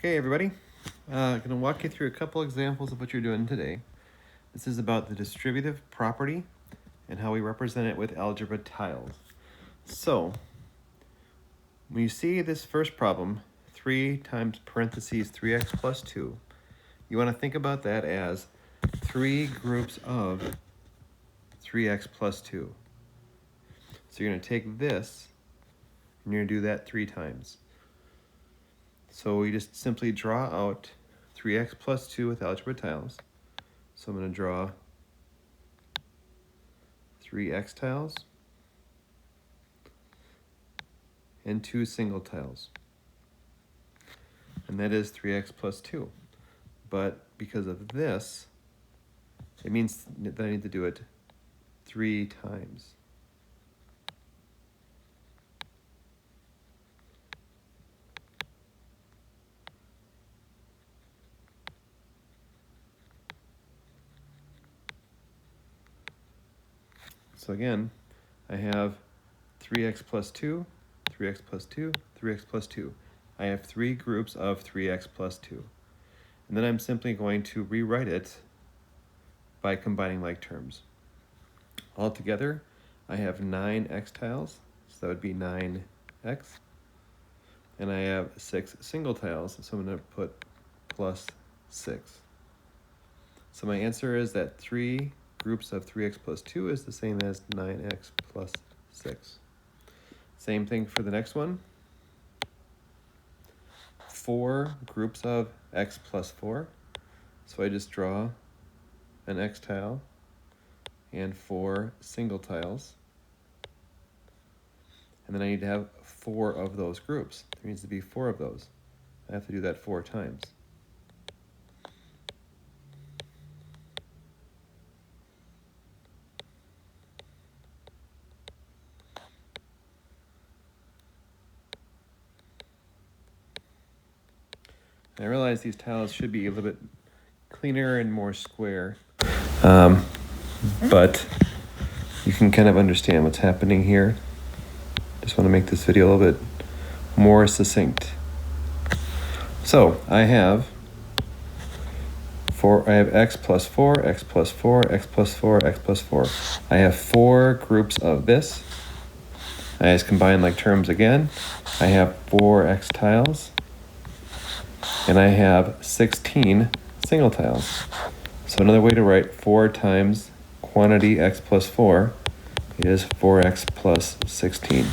Okay, everybody, I'm going to walk you through a couple examples of what you're doing today. This is about the distributive property and how we represent it with algebra tiles. So, when you see this first problem, 3 times parentheses 3x plus 2, you want to think about that as 3 groups of 3x plus 2. So you're going to take this and you're going to do that 3 times. So we just simply draw out 3x plus 2 with algebra tiles. So I'm going to draw 3x tiles and 2 single tiles. And that is 3x plus 2. But because of this, it means that I need to do it 3 times. So again, I have 3x plus 2, 3x plus 2, 3x plus 2. I have 3 groups of 3x plus 2. And then I'm simply going to rewrite it by combining like terms. Altogether, I have 9x tiles, so that would be 9x. And I have 6 single tiles, so I'm going to put plus 6. So my answer is that 3 groups of 3x plus 2 is the same as 9x plus 6. Same thing for the next one. 4 groups of x plus 4. So I just draw an x tile and 4 single tiles. And then I need to have 4 of those groups. There needs to be 4 of those. I have to do that 4 times. I realize these tiles should be a little bit cleaner and more square, but you can kind of understand what's happening here. Just want to make this video a little bit more succinct. So I have x plus 4, x plus 4, x plus 4, x plus 4. I have 4 groups of this. I just combine like terms again. I have 4 x tiles. And I have 16 single tiles. So another way to write 4 times quantity x plus 4 is 4x plus 16.